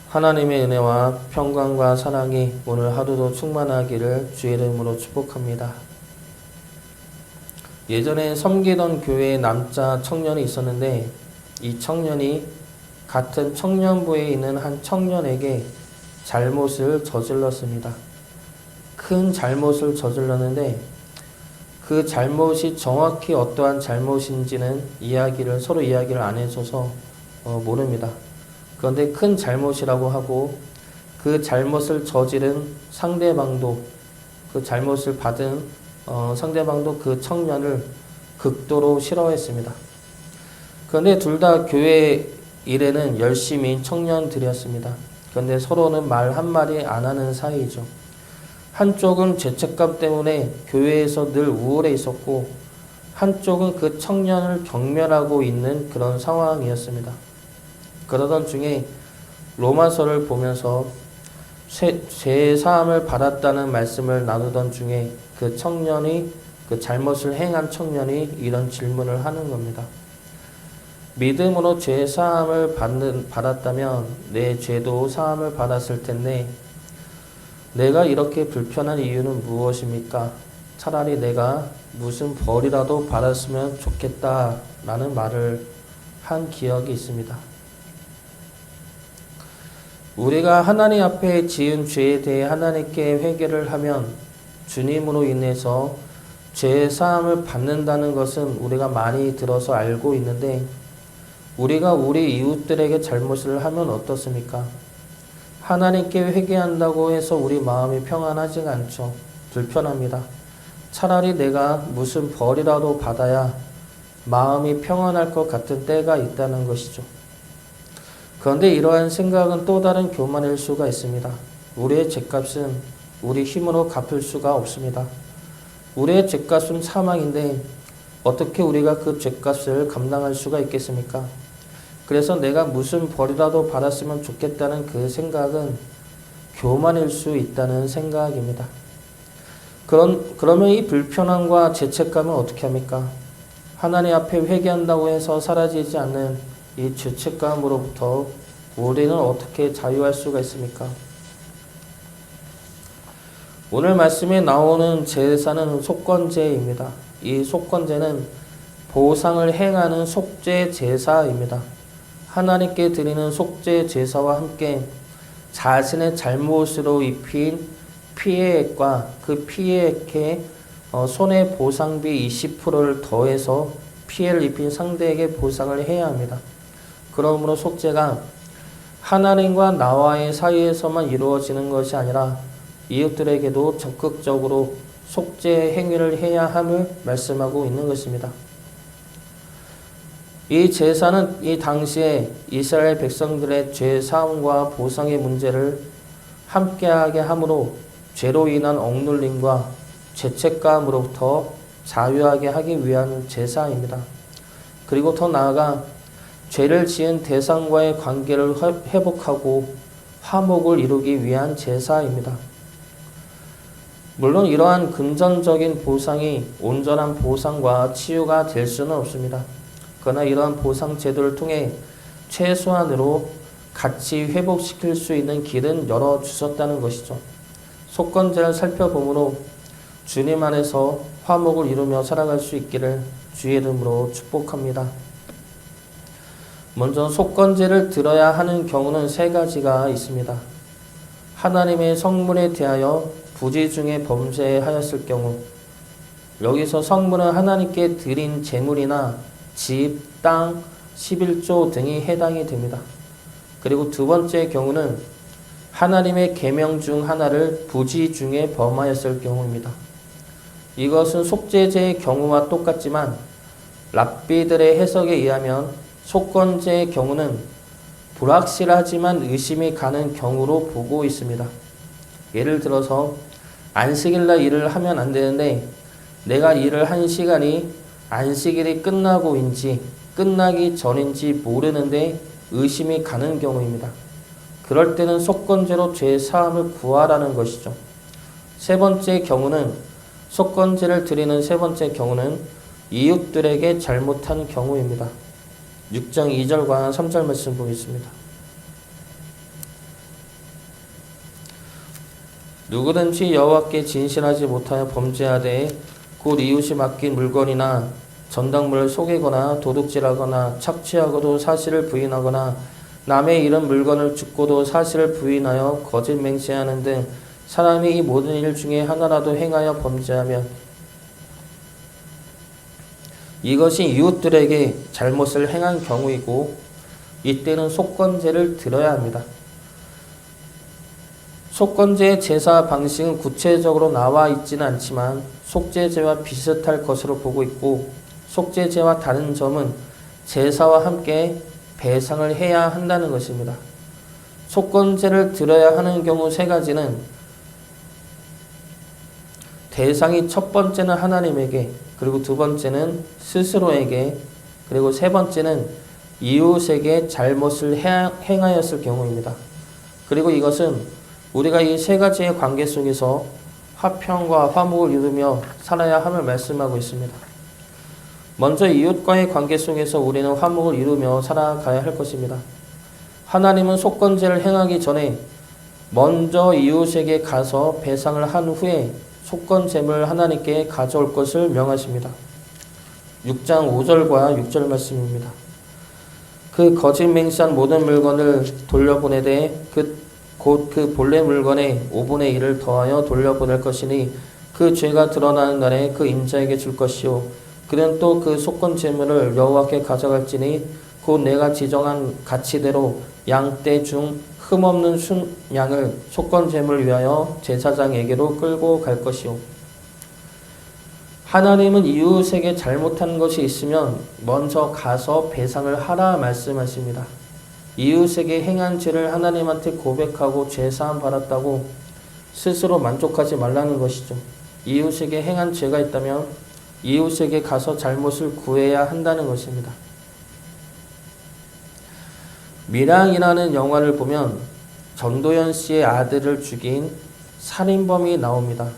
하나님의 은혜와 평강과 사랑이 오늘 하루도 충만하기를 주의 이름으로 축복합니다. 예전에 섬기던 교회에 남자 청년이 있었는데 이 청년이 같은 청년부에 있는 한 청년에게 잘못을 저질렀습니다. 큰 잘못을 저질렀는데 그 잘못이 정확히 어떠한 잘못인지는 서로 이야기를 안 해줘서 모릅니다. 그런데 큰 잘못이라고 하고 그 잘못을 저지른 상대방도 그 잘못을 받은 상대방도 그 청년을 극도로 싫어했습니다. 그런데 둘 다 교회 일에는 열심인 청년들이었습니다. 그런데 서로는 말 한마디 안 하는 사이죠. 한쪽은 죄책감 때문에 교회에서 늘 우울해 있었고 한쪽은 그 청년을 경멸하고 있는 그런 상황이었습니다. 그러던 중에 로마서를 보면서 죄 사함을 받았다는 말씀을 나누던 중에 그 잘못을 행한 청년이 이런 질문을 하는 겁니다. 믿음으로 죄 사함을 받았다면 내 죄도 사함을 받았을 텐데 내가 이렇게 불편한 이유는 무엇입니까? 차라리 내가 무슨 벌이라도 받았으면 좋겠다라는 말을 한 기억이 있습니다. 우리가 하나님 앞에 지은 죄에 대해 하나님께 회개를 하면 주님으로 인해서 죄 사함을 받는다는 것은 우리가 많이 들어서 알고 있는데 우리가 우리 이웃들에게 잘못을 하면 어떻습니까? 하나님께 회개한다고 해서 우리 마음이 평안하지가 않죠. 불편합니다. 차라리 내가 무슨 벌이라도 받아야 마음이 평안할 것 같은 때가 있다는 것이죠. 그런데 이러한 생각은 또 다른 교만일 수가 있습니다. 우리의 죄값은 우리 힘으로 갚을 수가 없습니다. 우리의 죄값은 사망인데 어떻게 우리가 그 죄값을 감당할 수가 있겠습니까? 그래서 내가 무슨 벌이라도 받았으면 좋겠다는 그 생각은 교만일 수 있다는 생각입니다. 그러면 이 불편함과 죄책감은 어떻게 합니까? 하나님 앞에 회개한다고 해서 사라지지 않는 이 죄책감으로부터 우리는 어떻게 자유할 수가 있습니까? 오늘 말씀에 나오는 제사는 속건제입니다. 이 속건제는 보상을 행하는 속죄 제사입니다. 하나님께 드리는 속죄 제사와 함께 자신의 잘못으로 입힌 피해액과 그 피해액에 손해보상비 20%를 더해서 피해를 입힌 상대에게 보상을 해야 합니다. 그러므로 속죄가 하나님과 나와의 사이에서만 이루어지는 것이 아니라 이웃들에게도 적극적으로 속죄 행위를 해야 함을 말씀하고 있는 것입니다. 이 제사는 이 당시에 이스라엘 백성들의 죄 사함과 보상의 문제를 함께하게 함으로 죄로 인한 억눌림과 죄책감으로부터 자유하게 하기 위한 제사입니다. 그리고 더 나아가 죄를 지은 대상과의 관계를 회복하고 화목을 이루기 위한 제사입니다. 물론 이러한 금전적인 보상이 온전한 보상과 치유가 될 수는 없습니다. 그러나 이러한 보상 제도를 통해 최소한으로 같이 회복시킬 수 있는 길은 열어주셨다는 것이죠. 속건제를 살펴보므로 주님 안에서 화목을 이루며 살아갈 수 있기를 주의 이름으로 축복합니다. 먼저 속건제를 들어야 하는 경우는 세 가지가 있습니다. 하나님의 성물에 대하여 부지 중에 범죄하였을 경우, 여기서 성물은 하나님께 드린 제물이나 집, 땅, 11조 등이 해당이 됩니다. 그리고 두 번째 경우는 하나님의 계명 중 하나를 부지 중에 범하였을 경우입니다. 이것은 속죄제의 경우와 똑같지만 랍비들의 해석에 의하면 속건제의 경우는 불확실하지만 의심이 가는 경우로 보고 있습니다. 예를 들어서 안식일날 일을 하면 안 되는데 내가 일을 한 시간이 안식일이 끝나고인지 끝나기 전인지 모르는데 의심이 가는 경우입니다. 그럴 때는 속건제로 죄 사함을 구하라는 것이죠. 세 번째 경우는 속건제를 드리는 세 번째 경우는 이웃들에게 잘못한 경우입니다. 6장 2절과 3절 말씀 보겠습니다. 누구든지 여호와께 진실하지 못하여 범죄하되 곧 이웃이 맡긴 물건이나 전당물을 속이거나 도둑질하거나 착취하고도 사실을 부인하거나 남의 잃은 물건을 죽고도 사실을 부인하여 거짓 맹세하는 등 사람이 이 모든 일 중에 하나라도 행하여 범죄하면 이것이 이웃들에게 잘못을 행한 경우이고 이때는 속건제를 드려야 합니다. 속건제의 제사 방식은 구체적으로 나와 있지는 않지만 속죄제와 비슷할 것으로 보고 있고 속죄제와 다른 점은 제사와 함께 배상을 해야 한다는 것입니다. 속건제를 드려야 하는 경우 세 가지는 대상이 첫 번째는 하나님에게, 그리고 두 번째는 스스로에게, 그리고 세 번째는 이웃에게 잘못을 행하였을 경우입니다. 그리고 이것은 우리가 이 세 가지의 관계 속에서 화평과 화목을 이루며 살아야 함을 말씀하고 있습니다. 먼저 이웃과의 관계 속에서 우리는 화목을 이루며 살아가야 할 것입니다. 하나님은 속건제를 행하기 전에 먼저 이웃에게 가서 배상을 한 후에 속건제물 하나님께 가져올 것을 명하십니다. 6장 5절과 6절 말씀입니다. 그 거짓 맹세한 모든 물건을 돌려보내되 곧 그 본래 물건의 5분의 1을 더하여 돌려보낼 것이니 그 죄가 드러나는 날에 그 임자에게 줄 것이요 그는 또 그 속건 제물을 여호와께 가져갈지니 곧 내가 지정한 가치대로 양떼 중 흠없는 순양을 속건 제물을 위하여 제사장에게로 끌고 갈 것이요. 하나님은 이웃에게 잘못한 것이 있으면 먼저 가서 배상을 하라 말씀하십니다. 이웃에게 행한 죄를 하나님한테 고백하고 죄사함 받았다고 스스로 만족하지 말라는 것이죠. 이웃에게 행한 죄가 있다면 이웃에게 가서 잘못을 구해야 한다는 것입니다. 밀양이라는 영화를 보면 전도연 씨의 아들을 죽인 살인범이 나옵니다.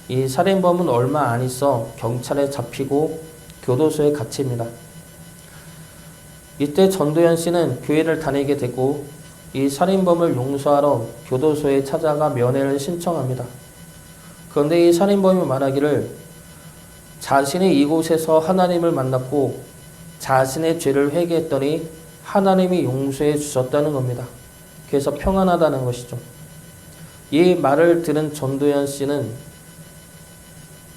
이 살인범은 얼마 안 있어 경찰에 잡히고 교도소에 갇힙니다. 이때 전도연 씨는 교회를 다니게 되고 이 살인범을 용서하러 교도소에 찾아가 면회를 신청합니다. 그런데 이 살인범이 말하기를 자신이 이곳에서 하나님을 만났고 자신의 죄를 회개했더니 하나님이 용서해 주셨다는 겁니다. 그래서 평안하다는 것이죠. 이 말을 들은 전도연 씨는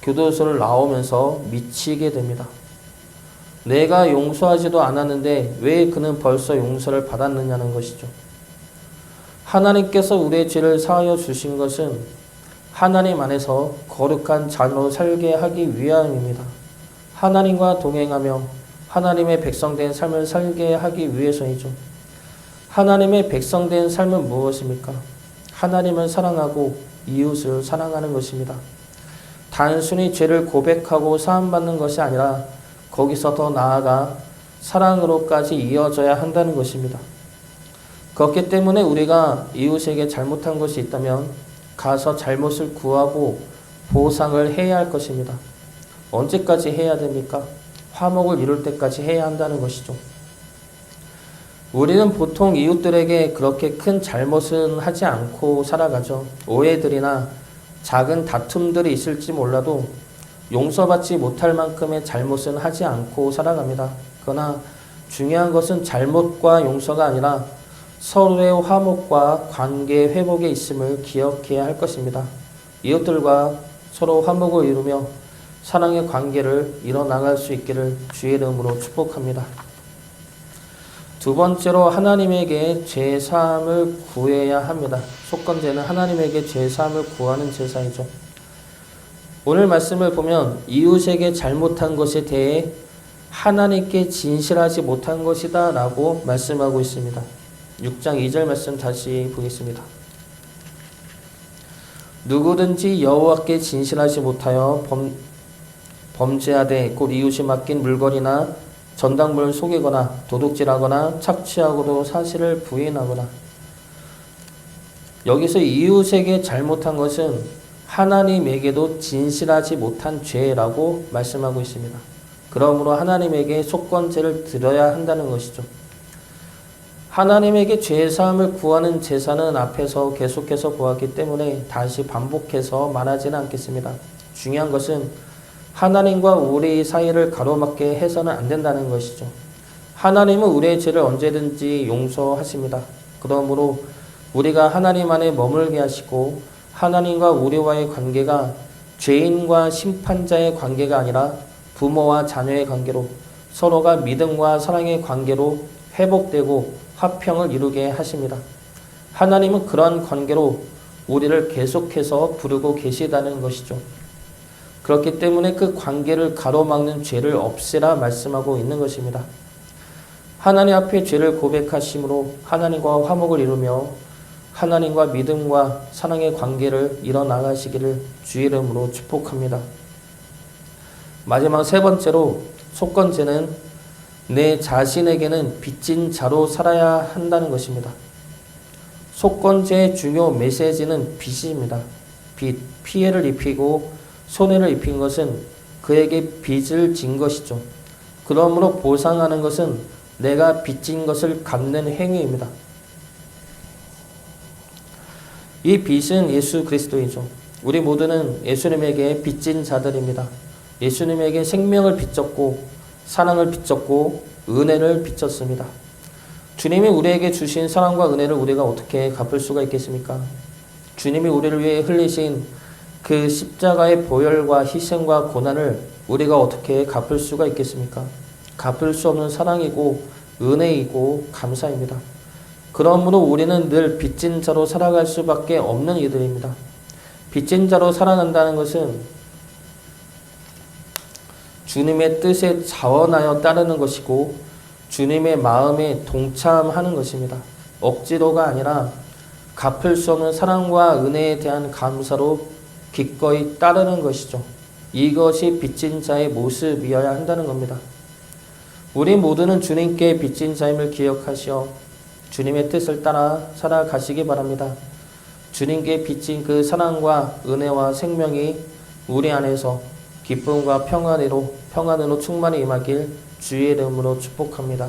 교도소를 나오면서 미치게 됩니다. 내가 용서하지도 않았는데 왜 그는 벌써 용서를 받았느냐는 것이죠. 하나님께서 우리의 죄를 사하여 주신 것은 하나님 안에서 거룩한 자녀로 살게 하기 위함입니다. 하나님과 동행하며 하나님의 백성된 삶을 살게 하기 위해서이죠. 하나님의 백성된 삶은 무엇입니까? 하나님을 사랑하고 이웃을 사랑하는 것입니다. 단순히 죄를 고백하고 사함받는 것이 아니라 거기서 더 나아가 사랑으로까지 이어져야 한다는 것입니다. 그렇기 때문에 우리가 이웃에게 잘못한 것이 있다면 가서 잘못을 구하고 보상을 해야 할 것입니다. 언제까지 해야 됩니까? 화목을 이룰 때까지 해야 한다는 것이죠. 우리는 보통 이웃들에게 그렇게 큰 잘못은 하지 않고 살아가죠. 오해들이나 작은 다툼들이 있을지 몰라도 용서받지 못할 만큼의 잘못은 하지 않고 살아갑니다. 그러나 중요한 것은 잘못과 용서가 아니라 서로의 화목과 관계 회복에 있음을 기억해야 할 것입니다. 이웃들과 서로 화목을 이루며 사랑의 관계를 이뤄나갈 수 있기를 주의 이름으로 축복합니다. 두 번째로 하나님에게 죄사함을 구해야 합니다. 속건제는 하나님에게 죄사함을 구하는 제사이죠. 오늘 말씀을 보면 이웃에게 잘못한 것에 대해 하나님께 진실하지 못한 것이다 라고 말씀하고 있습니다. 6장 2절 말씀 다시 보겠습니다. 누구든지 여호와께 진실하지 못하여 범죄하되 곧 이웃이 맡긴 물건이나 전당물을 속이거나 도둑질하거나 착취하고도 사실을 부인하거나. 여기서 이웃에게 잘못한 것은 하나님에게도 진실하지 못한 죄라고 말씀하고 있습니다. 그러므로 하나님에게 속건제를 드려야 한다는 것이죠. 하나님에게 죄사함을 구하는 제사는 앞에서 계속해서 보았기 때문에 다시 반복해서 말하지는 않겠습니다. 중요한 것은 하나님과 우리 사이를 가로막게 해서는 안 된다는 것이죠. 하나님은 우리의 죄를 언제든지 용서하십니다. 그러므로 우리가 하나님 안에 머물게 하시고 하나님과 우리와의 관계가 죄인과 심판자의 관계가 아니라 부모와 자녀의 관계로 서로가 믿음과 사랑의 관계로 회복되고 화평을 이루게 하십니다. 하나님은 그러한 관계로 우리를 계속해서 부르고 계시다는 것이죠. 그렇기 때문에 그 관계를 가로막는 죄를 없애라 말씀하고 있는 것입니다. 하나님 앞에 죄를 고백하심으로 하나님과 화목을 이루며 하나님과 믿음과 사랑의 관계를 이뤄나가시기를 주의 이름으로 축복합니다. 마지막 세 번째로 속건제는 내 자신에게는 빚진 자로 살아야 한다는 것입니다. 속건제의 중요 메시지는 빚입니다. 빚, 피해를 입히고 손해를 입힌 것은 그에게 빚을 진 것이죠. 그러므로 보상하는 것은 내가 빚진 것을 갚는 행위입니다. 이 빚은 예수 그리스도이죠. 우리 모두는 예수님에게 빚진 자들입니다. 예수님에게 생명을 빚졌고 사랑을 빚졌고 은혜를 빚졌습니다. 주님이 우리에게 주신 사랑과 은혜를 우리가 어떻게 갚을 수가 있겠습니까? 주님이 우리를 위해 흘리신 그 십자가의 보혈과 희생과 고난을 우리가 어떻게 갚을 수가 있겠습니까? 갚을 수 없는 사랑이고 은혜이고 감사입니다. 그러므로 우리는 늘 빚진 자로 살아갈 수밖에 없는 이들입니다. 빚진 자로 살아간다는 것은 주님의 뜻에 자원하여 따르는 것이고 주님의 마음에 동참하는 것입니다. 억지로가 아니라 갚을 수 없는 사랑과 은혜에 대한 감사로 기꺼이 따르는 것이죠. 이것이 빚진 자의 모습이어야 한다는 겁니다. 우리 모두는 주님께 빚진 자임을 기억하시어 주님의 뜻을 따라 살아가시기 바랍니다. 주님께 빚진 그 사랑과 은혜와 생명이 우리 안에서 기쁨과 평안으로 충만히 임하길 주의 이름으로 축복합니다.